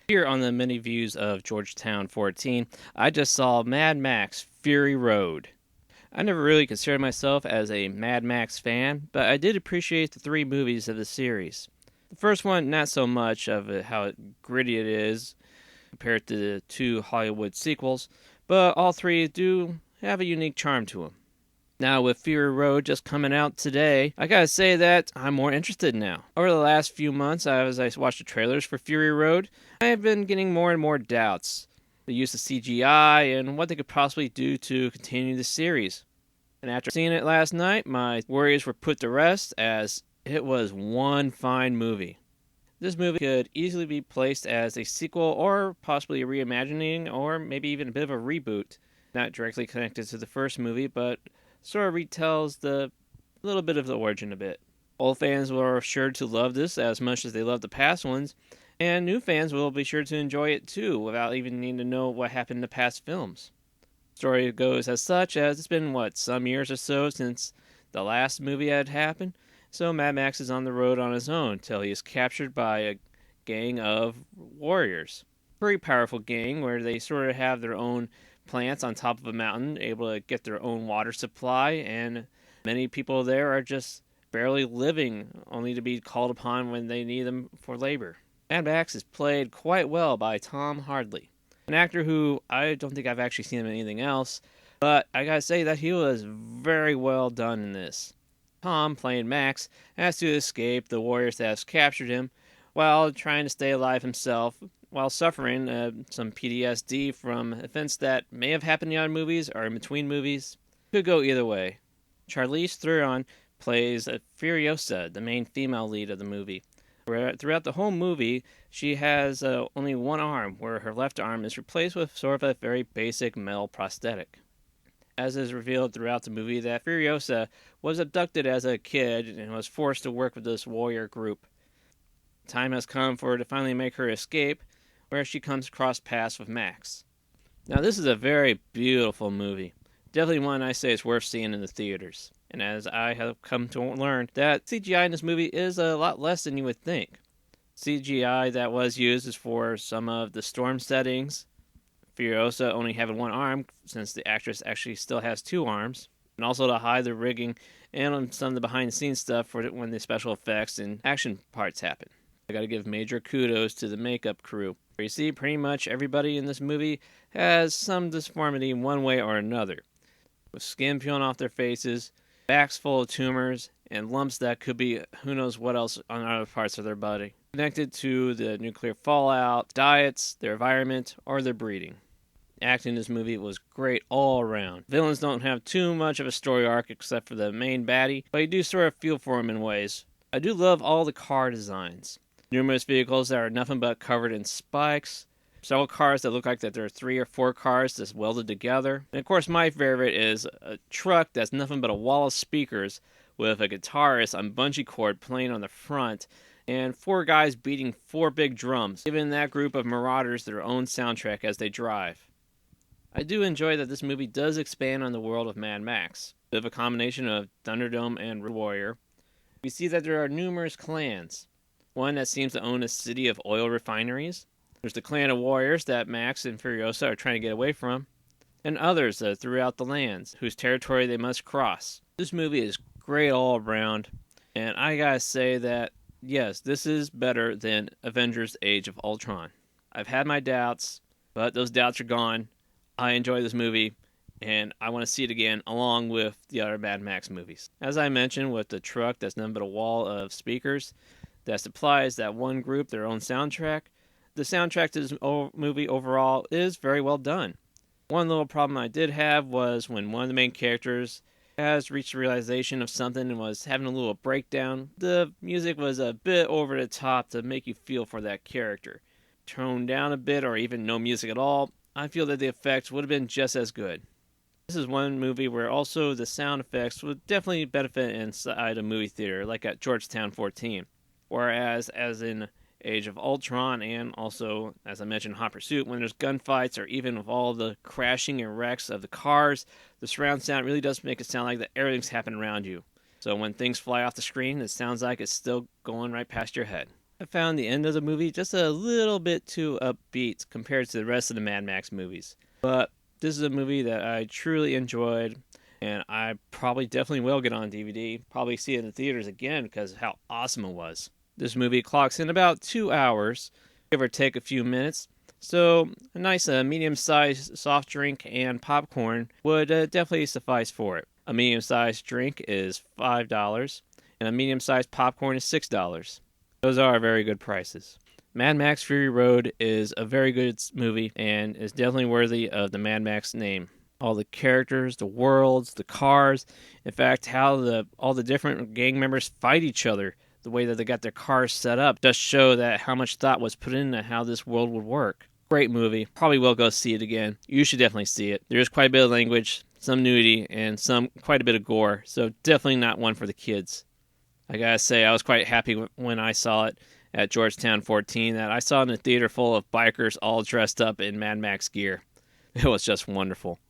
Here on the mini views of Georgetown 14, I just saw Mad Max Fury Road. I never really considered myself as a Mad Max fan, but I did appreciate the three movies of the series. The first one, not so much of how gritty it is compared to the two Hollywood sequels, but all three do have a unique charm to them. Now, with Fury Road just coming out today, I gotta say that I'm more interested now. Over the last few months, as I watched the trailers for Fury Road, I have been getting more and more doubts. The use of CGI and what they could possibly do to continue the series. And after seeing it last night, my worries were put to rest as it was one fine movie. This movie could easily be placed as a sequel or possibly a reimagining or maybe even a bit of a reboot, not directly connected to the first movie, but sort of retells the little bit of the origin a bit. Old fans were sure to love this as much as they loved the past ones, and new fans will be sure to enjoy it too without even needing to know what happened in the past films. The story goes as such as it's been, some years or so since the last movie had happened, so Mad Max is on the road on his own till he is captured by a gang of warriors. Very powerful gang where they sort of have their own plants on top of a mountain, able to get their own water supply, and many people there are just barely living, only to be called upon when they need them for labor. Mad Max is played quite well by Tom Hardy, an actor who I don't think I've actually seen him in anything else, but I gotta say that he was very well done in this. Tom, playing Max, has to escape the warriors that have captured him while trying to stay alive himself, while suffering some PTSD from events that may have happened in other movies or in between movies. Could go either way. Charlize Theron plays Furiosa, the main female lead of the movie. Throughout the whole movie, she has only one arm, where her left arm is replaced with sort of a very basic metal prosthetic. As is revealed throughout the movie, that Furiosa was abducted as a kid and was forced to work with this warrior group. Time has come for her to finally make her escape, where she comes across paths with Max. Now, this is a very beautiful movie. Definitely one I say is worth seeing in the theaters. And as I have come to learn, that CGI in this movie is a lot less than you would think. CGI that was used is for some of the storm settings, Furiosa only having one arm, since the actress actually still has two arms, and also to hide the rigging and some of the behind the scenes stuff for when the special effects and action parts happen. I gotta give major kudos to the makeup crew. You see, pretty much everybody in this movie has some disformity in one way or another, with skin peeling off their faces, backs full of tumors, and lumps that could be who knows what else on other parts of their body, connected to the nuclear fallout, diets, their environment, or their breeding. Acting in this movie was great all around. Villains don't have too much of a story arc except for the main baddie, but you do sort of feel for him in ways. I do love all the car designs. Numerous vehicles that are nothing but covered in spikes. Several cars that look like that there are 3 or 4 cars just welded together. And of course my favorite is a truck that's nothing but a wall of speakers with a guitarist on bungee cord playing on the front, and 4 guys beating 4 big drums, giving that group of marauders their own soundtrack as they drive. I do enjoy that this movie does expand on the world of Mad Max. With a combination of Thunderdome and Warrior, we see that there are numerous clans. One that seems to own a city of oil refineries. There's the clan of warriors that Max and Furiosa are trying to get away from, and others throughout the lands whose territory they must cross. This movie is great all around, and I gotta say that, yes, this is better than Avengers Age of Ultron. I've had my doubts, but those doubts are gone. I enjoy this movie, and I want to see it again along with the other Mad Max movies. As I mentioned, with the truck that's nothing but a wall of speakers that supplies that one group their own soundtrack, the soundtrack to this movie overall is very well done. One little problem I did have was when one of the main characters has reached the realization of something and was having a little breakdown, the music was a bit over the top to make you feel for that character. Toned down a bit or even no music at all, I feel that the effects would have been just as good. This is one movie where also the sound effects would definitely benefit inside a movie theater, like at Georgetown 14. Whereas, as in Age of Ultron, and also, as I mentioned, Hot Pursuit, when there's gunfights or even with all the crashing and wrecks of the cars, the surround sound really does make it sound like that everything's happening around you. So when things fly off the screen, it sounds like it's still going right past your head. I found the end of the movie just a little bit too upbeat compared to the rest of the Mad Max movies. But this is a movie that I truly enjoyed, and I probably definitely will get on DVD, probably see it in the theaters again because of how awesome it was. This movie clocks in about 2 hours, give or take a few minutes. So a nice medium-sized soft drink and popcorn would definitely suffice for it. A medium-sized drink is $5, and a medium-sized popcorn is $6. Those are very good prices. Mad Max Fury Road is a very good movie and is definitely worthy of the Mad Max name. All the characters, the worlds, the cars, in fact, how all the different gang members fight each other, the way that they got their cars set up, does show that how much thought was put into how this world would work. Great movie. Probably will go see it again. You should definitely see it. There's quite a bit of language, some nudity, and quite a bit of gore, so definitely not one for the kids. I gotta say, I was quite happy when I saw it at Georgetown 14 that I saw it in a theater full of bikers all dressed up in Mad Max gear. It was just wonderful.